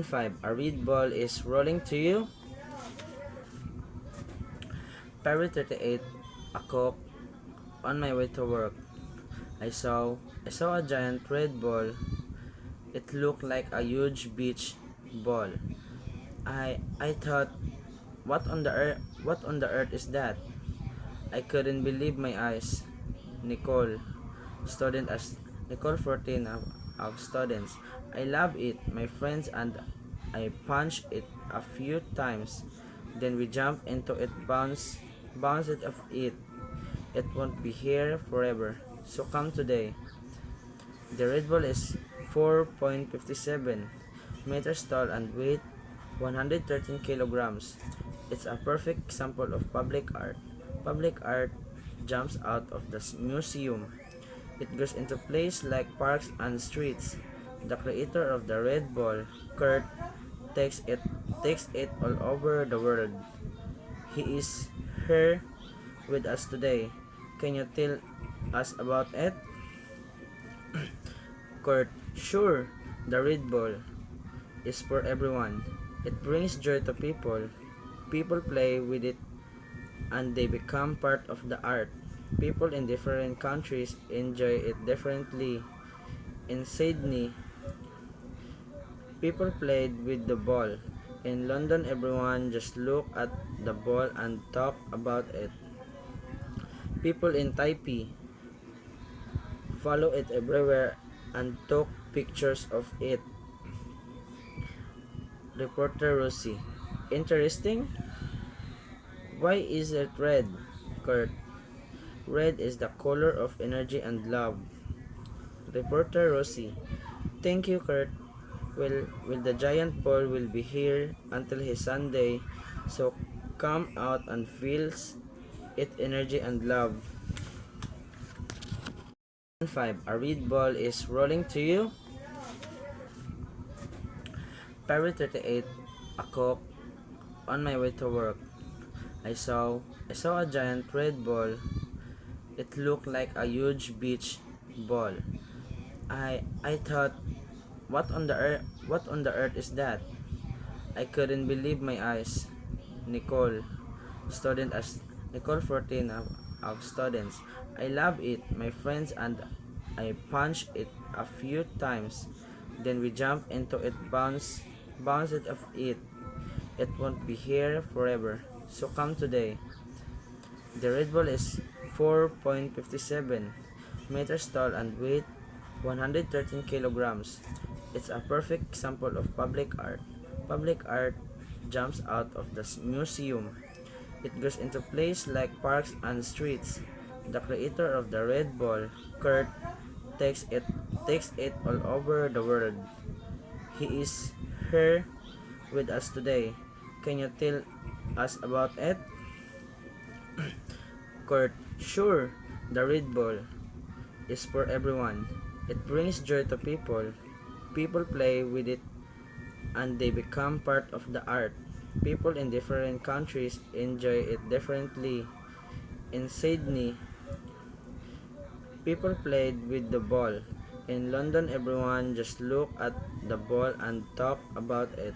5. A red ball is rolling to you. February 38. A cook. On my way to work, I saw a giant red ball. It looked like a huge beach ball. I thought, what on the earth is that? I couldn't believe my eyes. Nicole, student as Nicole 14 of students. I love it, my friends, and I punched it a few times. Then we jumped into it, bounce it off it. It won't be here forever. So come today. The Red Bull is 4.57 meters tall and weight 113 kilograms. It's a perfect example of public art. Public art jumps out of the museum. It goes into places like parks and streets. The creator of the Red Bull, Kurt, takes it all over the world. He is here with us today. Can you tell us about it? Kurt, sure. The Red Bull is for everyone. It brings joy to people. People play with it and they become part of the art. People in different countries enjoy it differently. In Sydney, people played with the ball. In London, everyone just looked at the ball and talked about it. People in Taipei follow it everywhere and took pictures of it. Reporter Rosie. Interesting? Why is it red, Kurt? Red is the color of energy and love. Reporter Rosie. Thank you, Kurt. Well, the giant ball will be here until his Sunday, so come out and feel it energy and love. 5. A red ball is rolling to you. February 38. A cook. On my way to work, I saw a giant red ball. It looked like a huge beach ball. I thought, what on the earth is that? I couldn't believe my eyes. Nicole, student as Nicole 14 of students. I love it, my friends, and I punched it a few times. Then we jumped into it, bounce it off it. It won't be here forever. So come today. The Red Bull is 4.57 meters tall and weight 113 kilograms. It's a perfect example of public art. Public art jumps out of the museum. It goes into places like parks and streets. The creator of the Red Bull, Kurt, takes it all over the world. He is here with us today. Can you tell us about it? Kurt, sure. The Red Bull is for everyone. It brings joy to people. People play with it and they become part of the art. People in different countries enjoy it differently. In Sydney, people played with the ball. In London, everyone just looked at the ball and talked about it.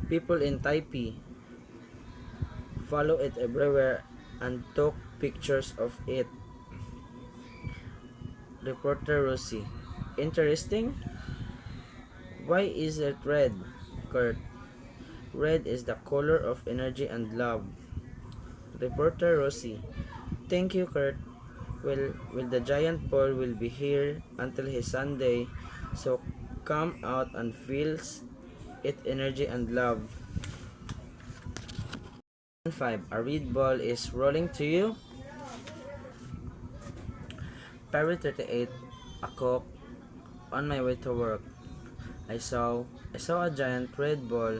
People in Taipei follow it everywhere and took pictures of it. Reporter Rosie. Interesting? Why is it red, Kurt? Red is the color of energy and love. Reporter Rosie. Thank you, Kurt. Well, the giant ball will be here until his Sunday, so come out and feel it energy and love. 5. A red ball is rolling to you. February 38. A cook. On my way to work, I saw a giant red ball.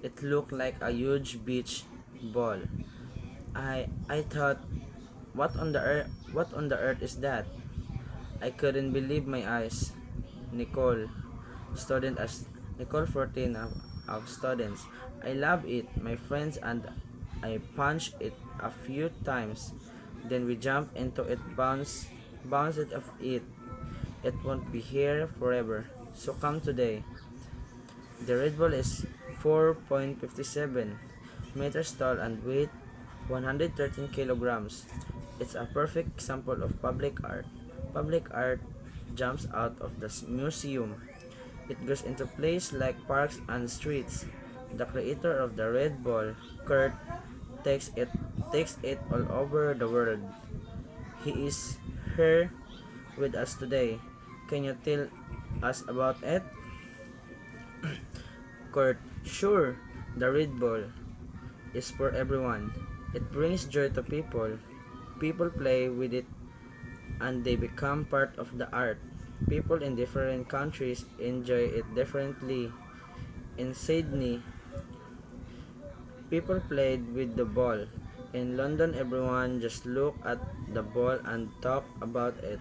It looked like a huge beach ball. I thought, what on the earth is that? I couldn't believe my eyes. Nicole, student as Nicole 14 of students. I love it, my friends, and I punched it a few times. Then we jumped into it, bounce it off it. It won't be here forever. So come today. The Red Bull is 4.57 meters tall and weight 113 kilograms. It's a perfect example of public art. Public art jumps out of the museum. It goes into places like parks and streets. The creator of the Red Bull, Kurt, takes it all over the world. He is here with us today. Can you tell us about it? Kurt, sure. The Red Bull is for everyone. It brings joy to people. People play with it and they become part of the art. People in different countries enjoy it differently. In Sydney, people played with the ball. In London, everyone just looked at the ball and talked about it.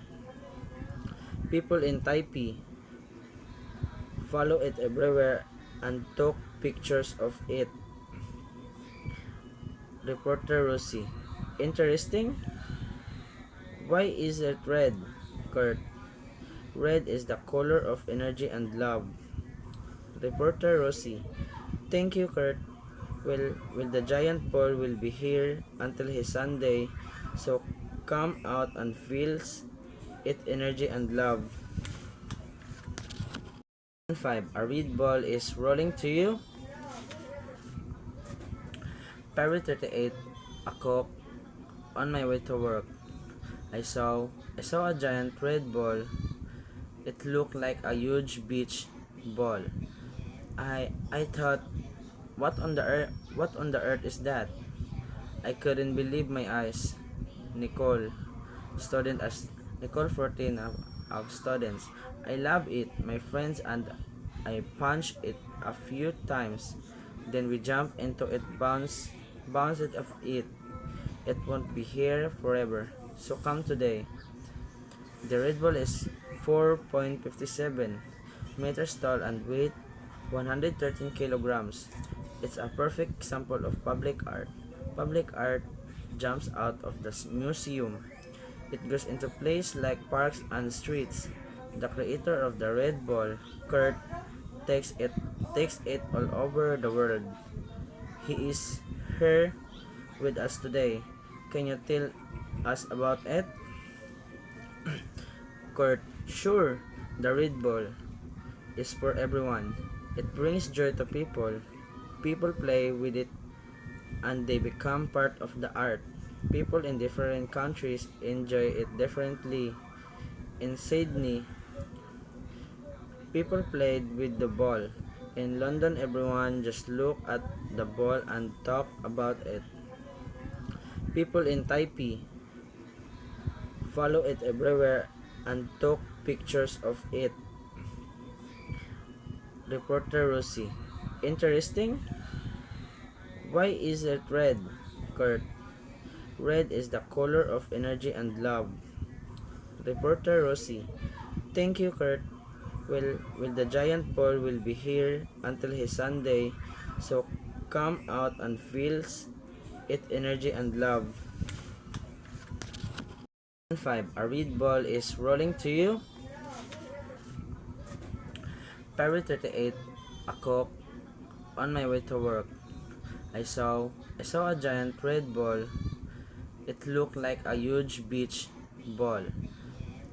People in Taipei follow it everywhere and took pictures of it. Reporter Rosie. Interesting? Why is it red, Kurt? Red is the color of energy and love. Reporter Rosie. Thank you, Kurt. Well, the giant ball will be here until his Sunday, so come out and feel it energy and love. 5. A red ball is rolling to you. February 38, a cook. On my way to work, I saw a giant red ball. It looked like a huge beach ball. I thought, what on the earth is that? I couldn't believe my eyes. Nicole, student as Nicole 14 of students. I love it, my friends, and I punched it a few times. Then we jumped into it, bounce it off it. It won't be here forever. So come today. The Red Bull is 4.57 meters tall and weight 113 kilograms. It's a perfect example of public art. Public art jumps out of the museum. It goes into places like parks and streets. The creator of the Red Bull, Kurt, takes it all over the world. He is here with us today. Can you tell us about it? Kurt, sure. The Red Bull is for everyone. It brings joy to people. People play with it and they become part of the art. People in different countries enjoy it differently. In Sydney, people played with the ball. In London, everyone just looked at the ball and talked about it. People in Taipei follow it everywhere and took pictures of it. Reporter Rosie. Interesting? Why is it red, Kurt? Red is the color of energy and love. Reporter Rosie. Thank you, Kurt. Well, the giant ball will be here until his Sunday, so come out and feel it energy and love. 5. A red ball is rolling to you. February 38, a cook. On my way to work, I saw a giant red ball. It looked like a huge beach ball.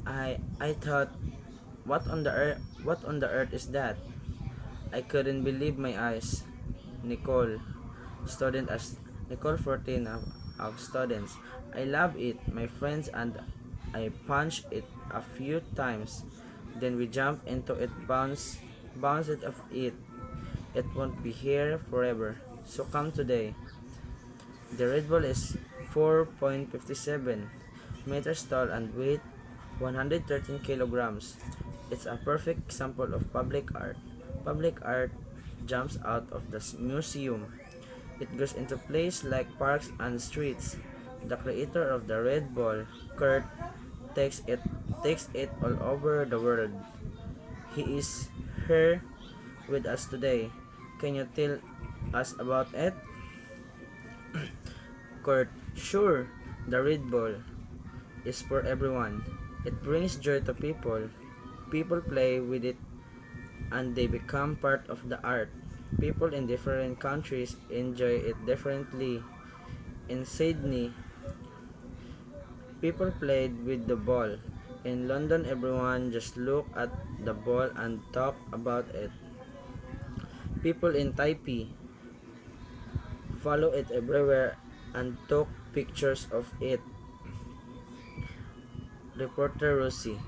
I thought, what on the earth is that? I couldn't believe my eyes. Nicole, student as Nicole 14 of students. I love it, my friends, and I punched it a few times. Then we jumped into it, bounce it off it. It won't be here forever. So come today. The Red Bull is 4.57 meters tall and weight 113 kilograms. It's a perfect example of public art. Public art jumps out of the museum. It goes into places like parks and streets. The creator of the Red Bull, Kurt, takes it all over the world. He is here with us today. Can you tell us about it? Kurt, sure. The Red Bull is for everyone. It brings joy to people. People play with it and they become part of the art. People in different countries enjoy it differently. In Sydney, people played with the ball. In London, everyone just looked at the ball and talked about it. People in Taipei follow it everywhere and took pictures of it. Reporter Rosie.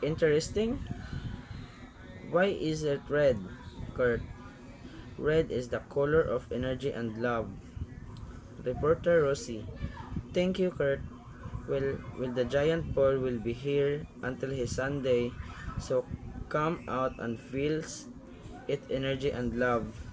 Interesting? Why is it red, Kurt? Red is the color of energy and love. Reporter Rosie. Thank you, Kurt. Well, the giant ball will be here until his Sunday, so come out and feel it energy and love.